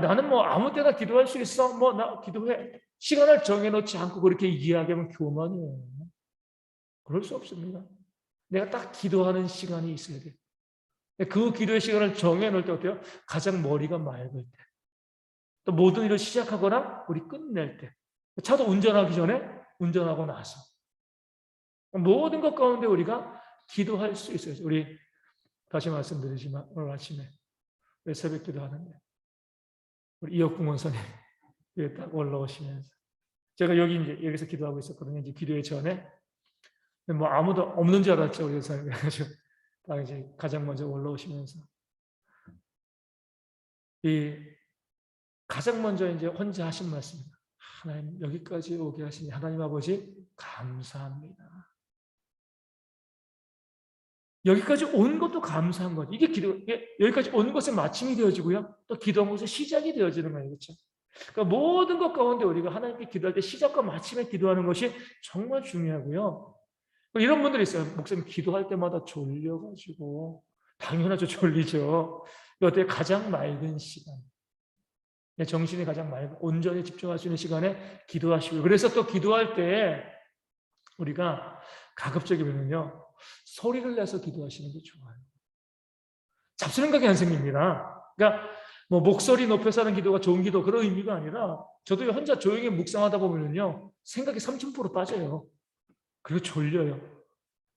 나는 뭐 아무 때나 기도할 수 있어. 뭐 나 기도해. 시간을 정해놓지 않고 그렇게 이야기하면 교만이에요. 그럴 수 없습니다. 내가 딱 기도하는 시간이 있어야 돼요. 그 기도의 시간을 정해놓을 때 어때요? 가장 머리가 맑을 때. 또 모든 일을 시작하거나 우리 끝낼 때. 차도 운전하기 전에, 운전하고 나서. 모든 것 가운데 우리가 기도할 수 있어요. 우리 다시 말씀드리지만 오늘 아침에 새벽 기도하는데 우리 이혁붕 원사님 딱 올라오시면서 제가 여기서 기도하고 있었거든요. 이제 기도의 전에 뭐 아무도 없는 줄 알았죠. 우리 원사님. 그래가지고 딱 이제 가장 먼저 올라오시면서 이 가장 먼저 이제 혼자 하신 말씀입니다. 하나님 여기까지 오게 하시니 하나님 아버지 감사합니다. 여기까지 온 것도 감사한 거죠. 이게 여기까지 온 것의 마침이 되어지고요. 또 기도한 것의 시작이 되어지는 거예요. 그렇죠? 그러니까 모든 것 가운데 우리가 하나님께 기도할 때 시작과 마침에 기도하는 것이 정말 중요하고요. 이런 분들이 있어요. 목사님 기도할 때마다 졸려가지고 당연하죠. 졸리죠. 어때 가장 맑은 시간. 정신이 가장 맑고 온전히 집중할 수 있는 시간에 기도하시고요. 그래서 또 기도할 때 우리가 가급적이면요 소리를 내서 기도하시는 게 좋아요. 잡수생각이 안 생깁니다. 그러니까 뭐 목소리 높여서 하는 기도가 좋은 기도 그런 의미가 아니라 저도 혼자 조용히 묵상하다 보면요 생각이 30% 빠져요. 그리고 졸려요.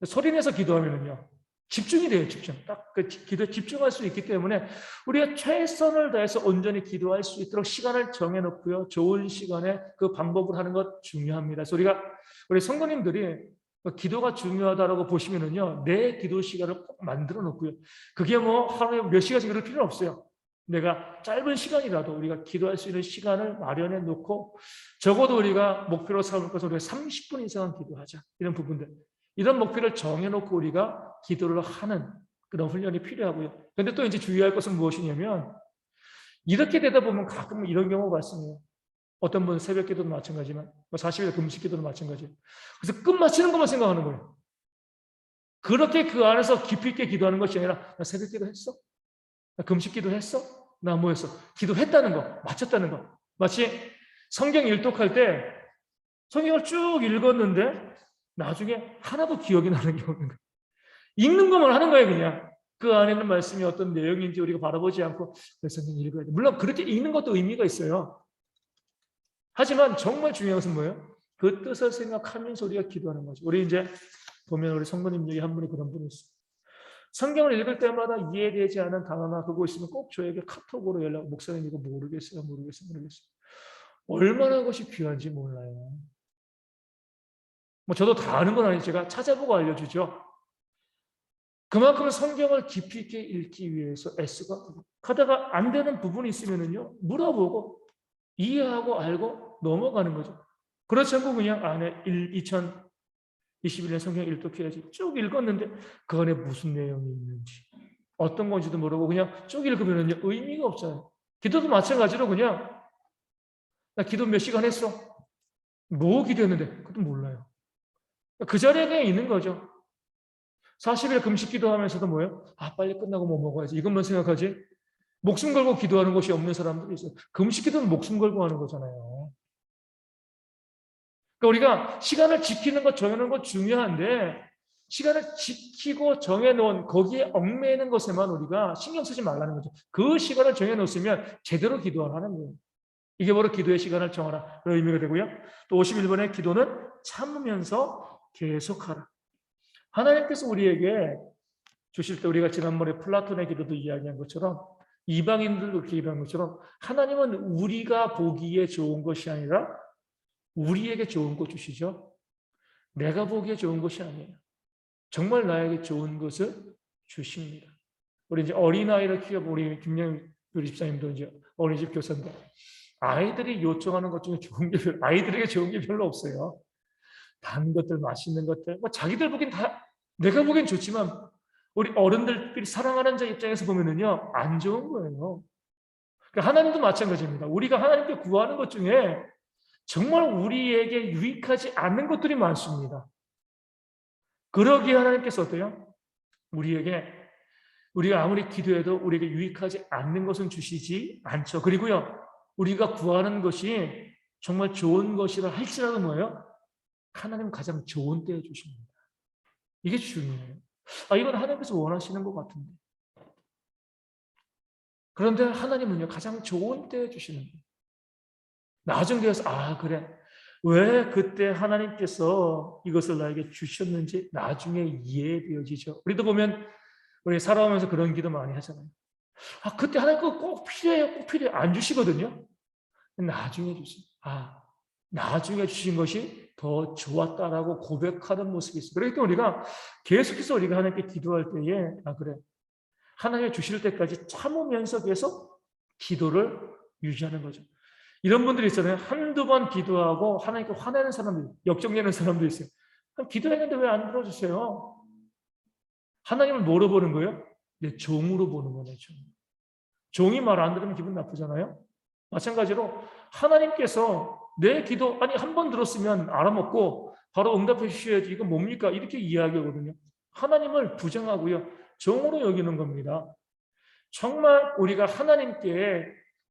소리 내서 기도하면요 집중이 돼요. 집중. 딱 그 기도에 집중할 수 있기 때문에 우리가 최선을 다해서 온전히 기도할 수 있도록 시간을 정해놓고요. 좋은 시간에 그 방법을 하는 것 중요합니다. 그래서 우리 성도님들이 기도가 중요하다고 보시면은요, 내 기도 시간을 꼭 만들어 놓고요. 그게 뭐 하루에 몇 시간씩 그럴 필요는 없어요. 내가 짧은 시간이라도 우리가 기도할 수 있는 시간을 마련해 놓고 적어도 우리가 목표로 삼을 것은 우리가 30분 이상은 기도하자. 이런 부분들. 이런 목표를 정해놓고 우리가 기도를 하는 그런 훈련이 필요하고요. 그런데 또 이제 주의할 것은 무엇이냐면 이렇게 되다 보면 가끔 이런 경우가 발생해요. 어떤 분은 새벽 기도도 마찬가지지만 40일 금식 기도도 마찬가지예요. 그래서 끝마치는 것만 생각하는 거예요. 그렇게 그 안에서 깊이 있게 기도하는 것이 아니라 나 새벽 기도 했어? 나 금식 기도 했어? 나 뭐 했어? 기도했다는 거, 마쳤다는 거. 마치 성경 일독할 때 성경을 쭉 읽었는데 나중에 하나도 기억이 나는 게 없는 거예요. 읽는 것만 하는 거예요, 그냥. 그 안에 있는 말씀이 어떤 내용인지 우리가 바라보지 않고 성경 읽어야 돼. 물론 그렇게 읽는 것도 의미가 있어요. 하지만 정말 중요한 것은 뭐예요? 그 뜻을 생각하면서 우리가 기도하는 거죠. 우리 이제 보면 우리 성도님 중에 한 분이 그런 분이 있어요. 성경을 읽을 때마다 이해되지 않은 단어나 그거 있으면 꼭 저에게 카톡으로 연락, 목사님 이거 모르겠어요. 얼마나 그것이 귀한지 몰라요. 뭐 저도 다 아는 건 아니지 제가 찾아보고 알려주죠. 그만큼 성경을 깊이 있게 읽기 위해서 애쓰고 하다가 안 되는 부분이 있으면은요 물어보고 이해하고 알고 넘어가는 거죠. 그렇지 않고 그냥 2021년 성경 일독해야지 쭉 읽었는데 그 안에 무슨 내용이 있는지 어떤 건지도 모르고 그냥 쭉 읽으면은요 의미가 없잖아요. 기도도 마찬가지로 그냥 나 기도 몇 시간 했어. 뭐 기도했는데 그것도 몰라요. 그 자리에 그냥 있는 거죠. 40일 금식 기도하면서도 뭐예요? 빨리 끝나고 뭐 먹어야지. 이것만 생각하지. 목숨 걸고 기도하는 것이 없는 사람들이 있어요. 금식 기도는 목숨 걸고 하는 거잖아요. 그러니까 우리가 시간을 지키는 것, 정해놓은 것 중요한데 시간을 지키고 정해놓은 거기에 얽매이는 것에만 우리가 신경 쓰지 말라는 거죠. 그 시간을 정해놓으면 제대로 기도를 하는 거예요. 이게 바로 기도의 시간을 정하라 그런 의미가 되고요. 또 51번의 기도는 참으면서 계속하라. 하나님께서 우리에게 주실 때 우리가 지난번에 플라톤의 기도도 이야기한 것처럼 이방인들도 그렇게 기도한 것처럼 하나님은 우리가 보기에 좋은 것이 아니라 우리에게 좋은 것 주시죠. 내가 보기에 좋은 것이 아니에요. 정말 나에게 좋은 것을 주십니다. 우리 이제 어린아이를 키워보 우리 김영 우리 집사님도 이제 어린이집 교사인데 아이들이 요청하는 것 중에 좋은 게 아이들에게 좋은 게 별로 없어요. 단 것들, 맛있는 것들, 뭐 자기들 보기엔 다 내가 보기엔 좋지만 우리 어른들끼리 사랑하는 자 입장에서 보면은요 안 좋은 거예요. 그러니까 하나님도 마찬가지입니다. 우리가 하나님께 구하는 것 중에 정말 우리에게 유익하지 않는 것들이 많습니다. 그러기에 하나님께서 어때요? 우리가 아무리 기도해도 우리에게 유익하지 않는 것은 주시지 않죠. 그리고요, 우리가 구하는 것이 정말 좋은 것이라 할지라도 뭐예요? 하나님 가장 좋은 때에 주십니다. 이게 중요해요. 이건 하나님께서 원하시는 것 같은데. 그런데 하나님은요, 가장 좋은 때에 주시는 거예요. 나중 되어서, 그래. 왜 그때 하나님께서 이것을 나에게 주셨는지 나중에 이해되어지죠. 우리도 보면 우리 살아오면서 그런 기도 많이 하잖아요. 그때 하나님 그거 꼭 필요해요. 꼭 필요해요. 안 주시거든요. 나중에 주세요. 나중에 주신 것이 더 좋았다라고 고백하는 모습이 있어요. 그렇기 때문에 우리가 계속해서 우리가 하나님께 기도할 때에 그래. 하나님이 주실 때까지 참으면서 계속 기도를 유지하는 거죠. 이런 분들이 있잖아요. 한두 번 기도하고 하나님께 화내는 사람들, 역정내는 사람도 있어요. 기도했는데 왜 안 들어주세요? 하나님을 뭐로 보는 거예요? 내 종으로 보는 거네요. 종이 말 안 들으면 기분 나쁘잖아요. 마찬가지로 하나님께서 내 기도 한 번 들었으면 알아먹고 바로 응답해 주셔야지 이거 뭡니까? 이렇게 이야기하거든요. 하나님을 부정하고요. 종으로 여기는 겁니다. 정말 우리가 하나님께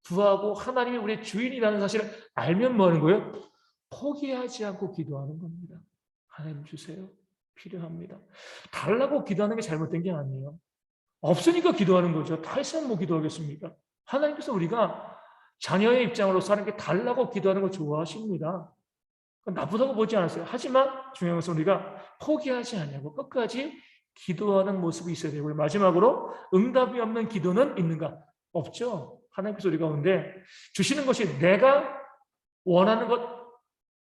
구하고 하나님이 우리의 주인이라는 사실을 알면 뭐 하는 거예요? 포기하지 않고 기도하는 겁니다. 하나님 주세요. 필요합니다. 달라고 기도하는 게 잘못된 게 아니에요. 없으니까 기도하는 거죠. 다 있으면 뭐 기도하겠습니까? 하나님께서 우리가 자녀의 입장으로서 하나님께 달라고 기도하는 걸 좋아하십니다. 나쁘다고 보지 않았어요. 하지만 중요한 것은 우리가 포기하지 않냐고 끝까지 기도하는 모습이 있어야 되고 마지막으로 응답이 없는 기도는 있는가? 없죠. 하나님께서 우리 가운데 주시는 것이 내가 원하는 것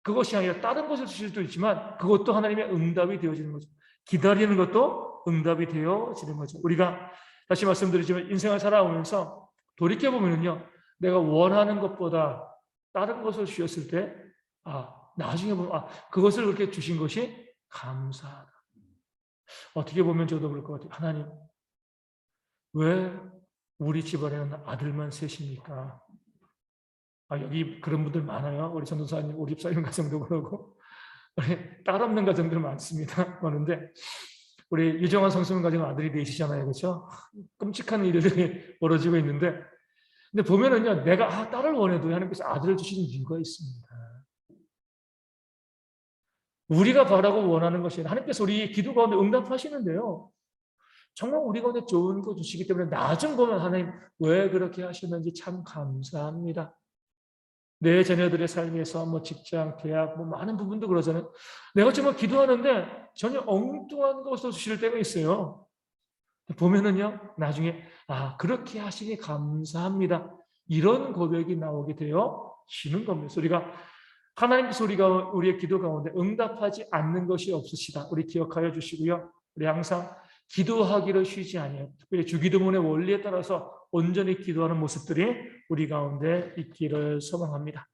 그것이 아니라 다른 것을 주실 수도 있지만 그것도 하나님의 응답이 되어지는 거죠. 기다리는 것도 응답이 되어지는 거죠. 우리가 다시 말씀드리지만 인생을 살아오면서 돌이켜보면요. 내가 원하는 것보다 다른 것을 주셨을 때 나중에 보면 그것을 그렇게 주신 것이 감사하다. 어떻게 보면 저도 그럴 것 같아요. 하나님 왜 우리 집안에는 아들만 셋입니까? 여기 그런 분들 많아요. 우리 전도사님, 우리 집사님 가정도 그러고 딸 없는 가정들 많습니다. 많은데 우리 유정환 성수님 가정은 아들이 넷이잖아요. 그렇죠? 끔찍한 일들이 벌어지고 있는데 근데 보면은요. 내가 딸을 원해도 하나님께서 아들을 주시는 이유가 있습니다. 우리가 바라고 원하는 것이 하나님께서 우리 기도 가운데 응답하시는데요. 정말 우리 가운데 좋은 거 주시기 때문에 나중 보면 하나님 왜 그렇게 하셨는지 참 감사합니다. 내 자녀들의 삶에서 직장, 대학 많은 부분도 그러잖아요. 내가 정말 기도하는데 전혀 엉뚱한 것을 주실 때가 있어요. 보면은요, 나중에 그렇게 하시니 감사합니다. 이런 고백이 나오게 되어지는 겁니다. 우리가 하나님께서 우리의 기도 가운데 응답하지 않는 것이 없으시다. 우리 기억하여 주시고요. 우리 항상 기도하기를 쉬지 아니하고 특별히 주기도문의 원리에 따라서 온전히 기도하는 모습들이 우리 가운데 있기를 소망합니다.